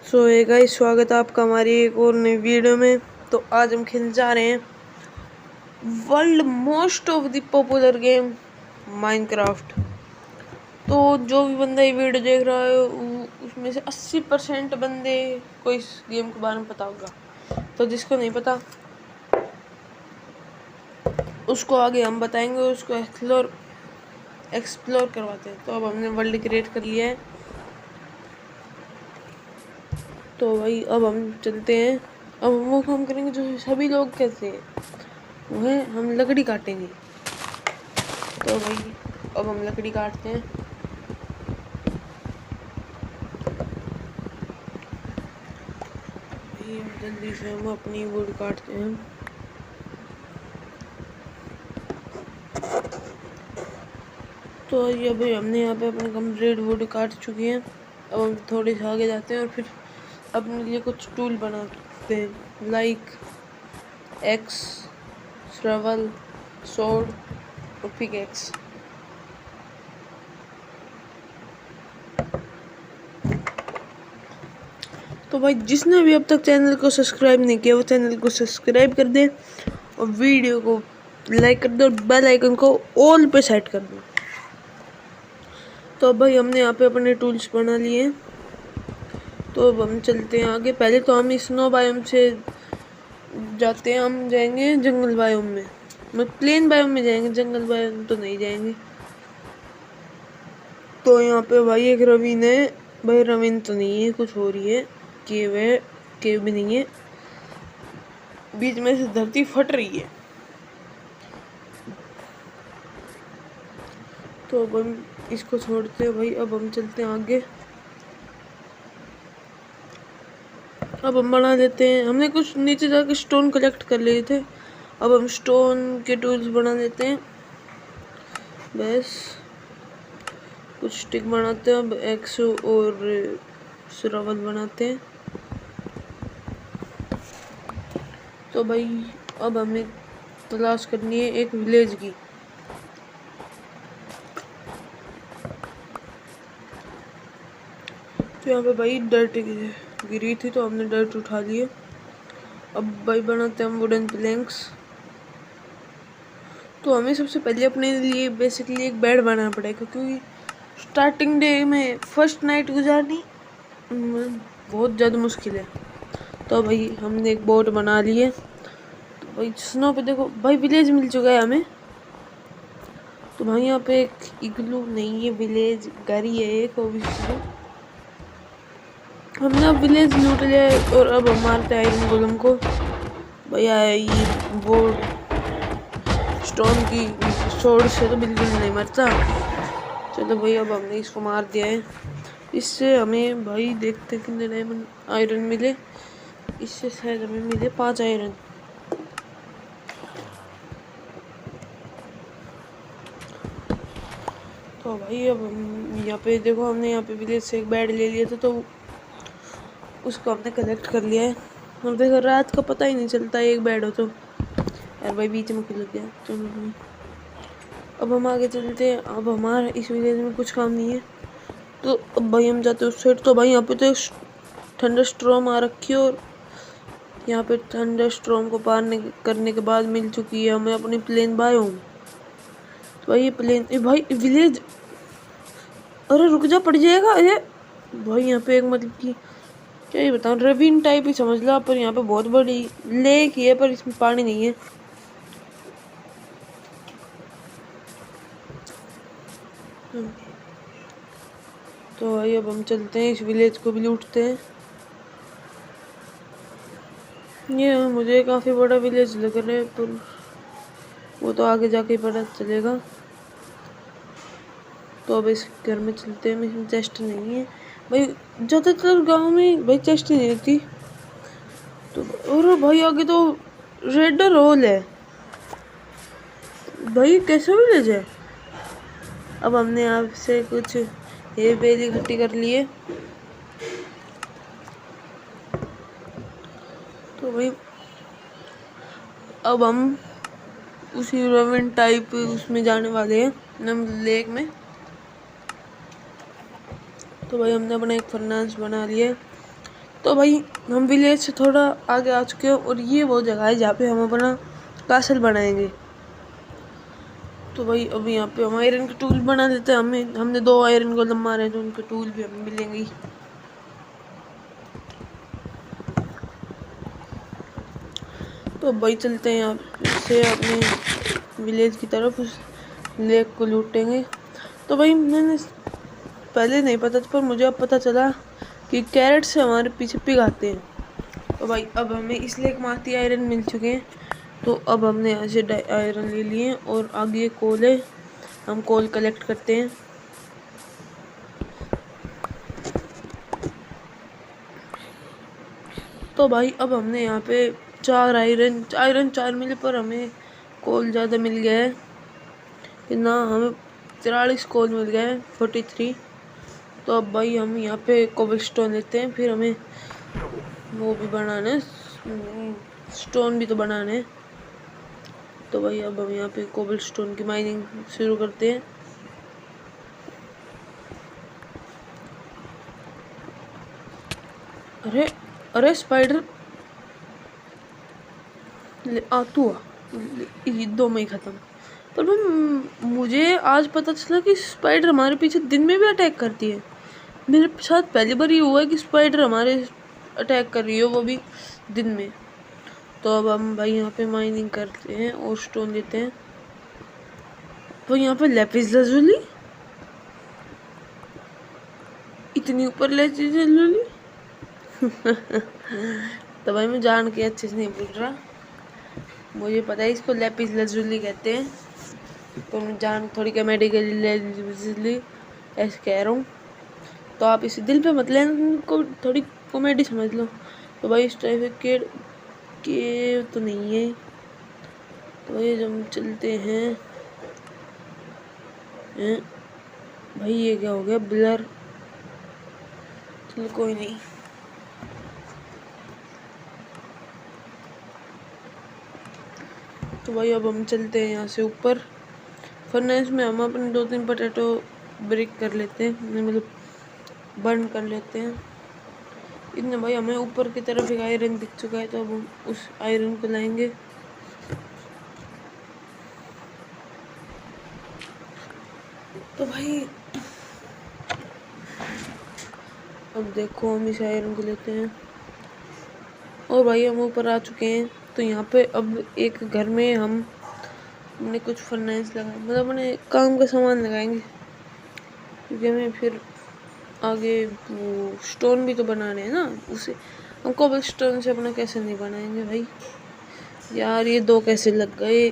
सो hey guys, स्वागत है आपका हमारी एक और नई वीडियो में। तो आज हम खेलने जा रहे हैं world most of the popular game Minecraft. तो जो भी बंदा ये वीडियो देख रहा है उसमें से 80% बंदे को इस गेम के बारे में पता होगा। तो जिसको नहीं पता उसको आगे हम बताएंगे, उसको एक्सप्लोर करवाते हैं। तो अब हमने वर्ल्ड क्रिएट कर लिया है। तो भाई अब हम चलते हैं। अब हम वो काम करेंगे जो सभी लोग कहते हैं, वो है हम लकड़ी काटेंगे। तो भाई अब हम लकड़ी काटते हैं। भाई जल्दी से हम अपनी वुड काटते हैं। तो ये भाई हमने यहाँ पे अपने कंप्लीट वुड काट चुकी हैं। अब हम थोड़े से आगे जाते हैं और फिर अपने लिए कुछ टूल बनाते हैं, लाइक एक्स, श्रवल, सोर्ड और पिकैक्स। तो भाई जिसने भी अब तक चैनल को सब्सक्राइब नहीं किया वो चैनल को सब्सक्राइब कर दे और वीडियो को लाइक कर दे और बेल आइकन को ऑल पे सेट कर दो। तो अब भाई हमने यहाँ पे अपने टूल्स बना लिए हैं। तो अब हम चलते हैं आगे। पहले तो हम स्नो बायोम से जाते हैं। हम जाएंगे जंगल बायोम में, मतलब प्लेन बायोम में जाएंगे, जंगल बायोम तो नहीं जाएंगे। तो यहाँ पे भाई एक रवीन है। भाई रवीन तो नहीं है, कुछ हो रही है। केव है, केव भी नहीं है, बीच में से धरती फट रही है। तो अब हम इसको छोड़ते हैं भाई। अब हम चलते हैं आगे। अब हम बना लेते हैं। हमने कुछ नीचे जाके स्टोन कलेक्ट कर लिए थे। अब हम स्टोन के टूल्स बना लेते हैं। बस कुछ स्टिक बनाते हैं। अब एक्स और श्रवल बनाते हैं। तो भाई अब हमें तलाश करनी है एक विलेज की। तो यहाँ पे भाई डर्ट गिरी थी तो हमने डर्ट उठा लिए। अब भाई बनाते हैं हम वुडन प्लैंक्स। तो हमें सबसे पहले अपने लिए बेसिकली एक बेड बनाना पड़ेगा, क्योंकि स्टार्टिंग डे में फर्स्ट नाइट गुजारनी बहुत ज़्यादा मुश्किल है। तो भाई हमने एक बोट बना ली है। तो भाई स्नो पे देखो भाई विलेज मिल चुका है हमें। तो भाई यहाँ पे एक इग्लू नहीं है, विलेज घर ही है एक ऑब्वियसली। हमने अब विलेज लूट लिया है और अब हम मारते हैं आयरन गोलम को। भैया ये बोर्ड स्टोन की सोर्ड से तो बिल्कुल नहीं मरता। चलो भाई अब हमने इसको मार दिया है। इससे हमें भाई देखते हैं कितने डायमंड आयरन मिले। इससे शायद हमें मिले 5 आयरन। तो भाई अब हम यहाँ पे देखो, हमने यहाँ पे विलेज से एक बेड ले लिया था तो उसको हमने कलेक्ट कर लिया है। हम देखो रात का पता ही नहीं चलता एक बेड हो तो। यार भाई बीच में लग गया। चलो भाई अब हम आगे चलते हैं। अब हमारा इस विलेज में कुछ काम नहीं है तो अब भाई हम जाते हैं उस साइड। तो भाई यहाँ पे तो थंडर स्ट्रॉम आ रखी है और यहाँ पे थंडर स्ट्रॉम को पार करने के बाद मिल चुकी है हमें अपनी प्लेन बायोम। तो भाई ये प्लेन भाई विलेज, अरे रुक जा, पड़ जाएगा। अरे भाई यहाँ पे एक मतलब कि क्या ही बताऊँ, रवीन टाइप ही समझ लो। पर यहाँ पे बहुत बड़ी लेक ही है पर इसमें पानी नहीं है। तो भाई अब हम चलते हैं, इस विलेज को भी लूटते हैं। ये मुझे काफ़ी बड़ा विलेज लग रहा है पर वो तो आगे जाके पता चलेगा। तो अब इस घर में चलते हैं। इसमें चेस्ट नहीं है भाई, ज़्यादातर गांव में भाई चेस्ट ही नहीं रहती। तो और भाई आगे तो रेडर होल है भाई, कैसे विलेज है। अब हमने आपसे कुछ ये बेल इकट्ठी कर लिए। तो भाई अब हम उसी रविन टाइप उसमें जाने वाले हैं, नम लेक में। तो भाई हमने अपना एक फर्नास बना लिया। तो भाई हम विलेज से थोड़ा आगे आ चुके हैं और ये वो जगह है जहाँ पे हम अपना कासल बनाएंगे। तो भाई अभी यहाँ पे हम आयरन के टूल बना लेते हैं। हमने 2 आयरन गोलम मारे हैं तो उनके टूल भी हमें मिलेंगे। तो भाई चलते हैं यहाँ से अपने विलेज की तरफ, उस लेक को लूटेंगे। तो भाई मैंने पहले नहीं पता था पर मुझे अब पता चला कि कैरेट से हमारे पीछे पिग आते हैं। तो भाई अब हमें इसलिए एक माती आयरन मिल चुके हैं। तो अब हमने यहाँ से आयरन ले लिए और आगे कोल है, हम कोल कलेक्ट करते हैं। तो भाई अब हमने यहाँ पे 4 आयरन 4 मिले पर हमें कोल ज़्यादा मिल गया है कि ना, हमें 43 कोल मिल गया है 43। तो अब भाई हम यहाँ पे कोबलस्टोन लेते हैं, फिर हमें वो भी बनाना है, स्टोन भी तो बनाने हैं। तो भाई अब हम यहाँ पे कोबलस्टोन की माइनिंग शुरू करते हैं। अरे अरे स्पाइडर तू ये 2 में ही खत्म। पर मुझे आज पता चला कि स्पाइडर हमारे पीछे दिन में भी अटैक करती है। मेरे साथ पहली बार ये हुआ है कि स्पाइडर हमारे अटैक कर रही हो, वो भी दिन में। तो अब हम भाई यहाँ पे माइनिंग करते हैं और स्टोन लेते हैं। तो यहाँ पे लैपिस lazuli, इतनी ऊपर लैपिस lazuli तो भाई मैं जान के अच्छे से नहीं बोल रहा, मुझे पता है इसको लैपिस lazuli कहते हैं, तो मैं जान थोड़ी कॉमेडिकली ऐसे कह रहा हूँ। तो आप इसे दिल पे मत लेना, को थोड़ी कॉमेडी समझ लो। तो भाई इस टाइप के तो नहीं है। तो भाई जब हम चलते हैं भाई ये क्या हो गया ब्लर, चलो कोई नहीं। तो भाई अब हम चलते हैं यहाँ से ऊपर फर्नेस में, हम अपने 2-3 पोटैटो ब्रेक कर लेते हैं, मतलब बर्न कर लेते हैं। इतने भाई हमें ऊपर की तरफ एक आयरन दिख चुका है, तो अब हम उस आयरन को लाएंगे। तो भाई अब देखो हम इस आयरन को लेते हैं और भाई हम ऊपर आ चुके हैं। तो यहाँ पे अब एक घर में हमने कुछ फर्नेस लगा, मतलब अपने काम का सामान लगाएंगे, क्योंकि हमें फिर आगे वो स्टोन भी तो बनाने हैं ना। उसे हम कोबल स्टोन से अपना कैसे नहीं बनाएंगे भाई यार, ये 2 कैसे लग गए।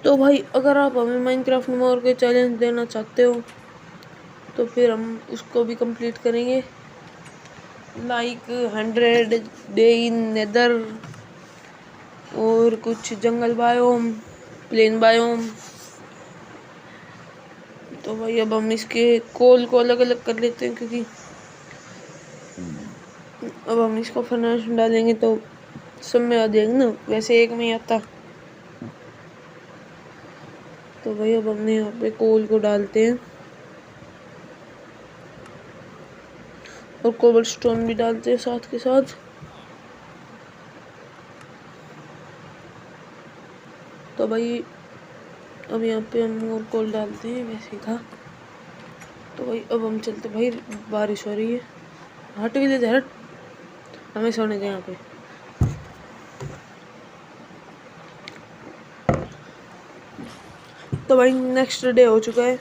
तो भाई अगर आप हमें माइनक्राफ्ट में और कोई चैलेंज देना चाहते हो तो फिर हम उसको भी कंप्लीट करेंगे, लाइक 100 डे इन नेदर और कुछ जंगल बायोम, प्लेन बायोम। तो भाई अब हम इसके कोल को अलग अलग कर लेते हैं, क्योंकि अब हम इसको फर्नेस में डालेंगे तो सब में आ जाएंगे ना, वैसे एक में ही आता। तो भाई अब हमने यहाँ पे कोल को डालते हैं और कोबल स्टोन भी डालते हैं साथ के साथ। तो भाई अब यहाँ पे हम और कोल डालते हैं, वैसे ही था। तो भाई अब हम चलते, भाई बारिश हो रही है, हट भी ले हट, हमें सोने के यहाँ पे। तो भाई नेक्स्ट डे हो चुका है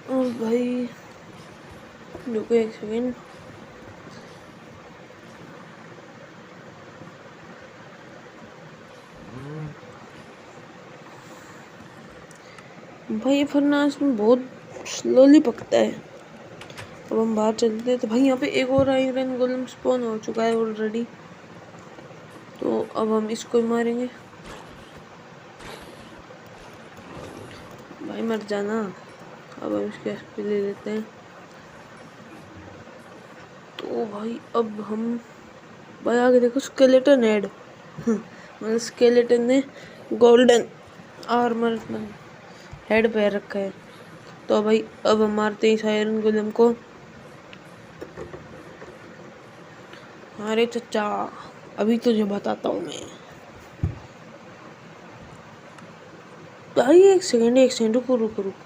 और भाई रुको एक सेकेंड। भाई ये फर्नेस में बहुत स्लोली पकता है। अब हम बाहर चलते हैं। तो भाई यहाँ पे एक और आयरन गोलम स्पॉन हो चुका है ऑलरेडी, तो अब हम इसको ही मारेंगे। भाई मर जाना। अब हम इसके एसपी ले लेते हैं। तो भाई अब हम भाई आगे देखो स्केलेटन हेड मतलब स्केलेटन ने गोल्डन आर्मर हेड पे रखा है। तो भाई अब हम मारते हैं इस आयरन गोलेम को। अरे चचा अभी तुझे बताता हूँ मैं। भाई एक सेकंड रुको रुको रुको।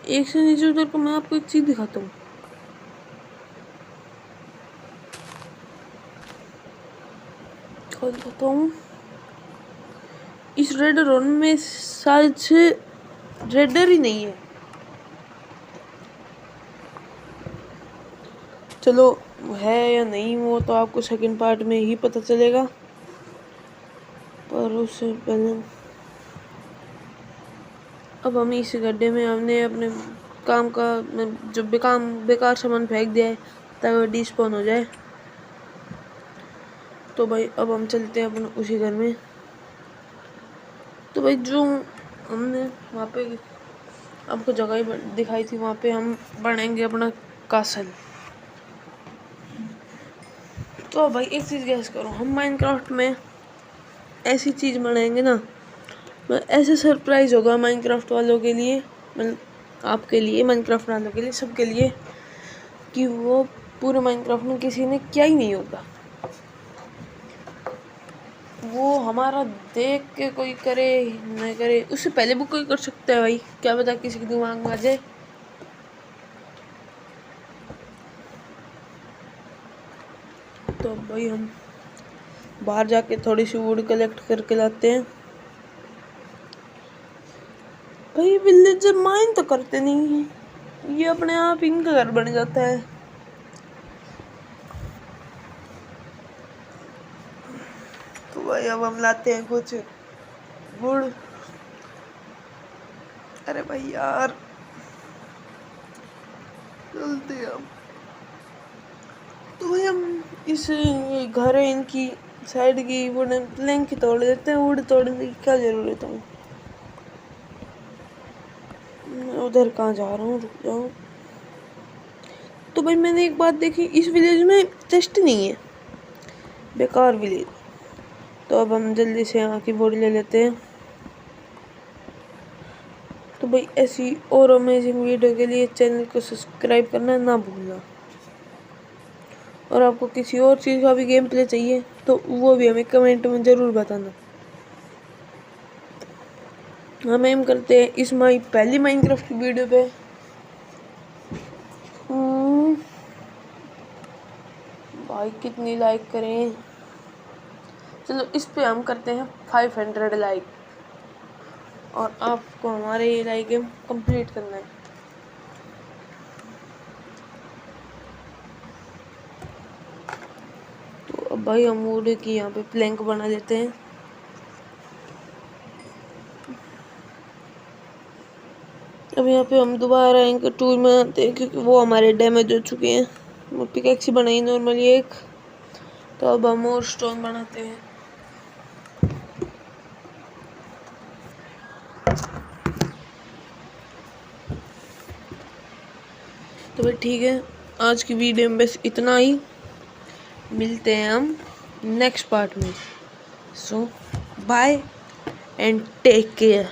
एक से नीचे उतर कर मैं आपको एक चीज दिखाता हूँ। क्या दिखाता हूँ? इस रेड रोन में शायद से रेडर ही नहीं है। चलो है या नहीं वो तो आपको सेकंड पार्ट में ही पता चलेगा, पर उससे पहले अब हम इस गड्ढे में हमने अपने काम का जो बेकार सामान फेंक दिया है ताकि वो डिस्पोन हो जाए। तो भाई अब हम चलते हैं अपने उसी घर में। तो भाई जो हमने वहाँ पे आपको जगह दिखाई थी वहाँ पे हम बनाएंगे अपना कासल। तो भाई एक चीज़ गैस करो, हम माइनक्राफ्ट में ऐसी चीज़ बनाएंगे ना, ऐसे सरप्राइज होगा माइनक्राफ्ट वालों के लिए, मतलब आपके लिए, माइनक्राफ्ट वालों के लिए, सबके लिए, कि वो पूरे माइनक्राफ्ट में किसी ने क्या ही नहीं होगा। वो हमारा देख के कोई करे नहीं करे उससे पहले भी कोई कर सकता है भाई, क्या पता किसी के दिमाग में आ जाए। तो भाई हम बाहर जाके थोड़ी सी वुड कलेक्ट करके लाते हैं। भाई विलेजर माइन तो करते नहीं है, ये अपने आप इनका घर बन जाता है। तो भाई अब हम लाते हैं कुछ वुड। अरे भाई यार जल्दी हम। तो भाई हम इस घर है इनकी साइड की वुडन प्लैंक तोड़ देते हैं, वुड तोड़ने की क्या जरूरत है। मैं उधर कहाँ जा रहा हूँ, रुक जाओ। तो भाई मैंने एक बात देखी, इस विलेज में चेस्ट नहीं है, बेकार विलेज। तो अब हम जल्दी से यहाँ की वुड ले लेते हैं। तो भाई ऐसी और अमेजिंग वीडियो के लिए चैनल को सब्सक्राइब करना ना भूलना। और आपको किसी और चीज़ का भी गेम प्ले चाहिए तो वो भी हमें कमेंट में ज़रूर बताना। हम एम करते हैं इस पहली माइनक्राफ्ट की वीडियो पे भाई कितनी लाइक करें। चलो इस पे हम करते हैं 500 लाइक, और आपको हमारे ये लाइक गेम कंप्लीट करना है। तो अब भाई हम वुड की यहाँ पे प्लैंक बना लेते हैं। अब यहाँ पे हम दोबारा एंकर टूल में आते हैं क्योंकि वो हमारे डैमेज हो चुके हैं। वो पिकैक्स बनाई नॉर्मली एक। तो अब हम और स्टोन बनाते हैं। तो भाई ठीक है, आज की वीडियो में बस इतना ही। मिलते हैं हम नेक्स्ट पार्ट में। सो बाय एंड टेक केयर।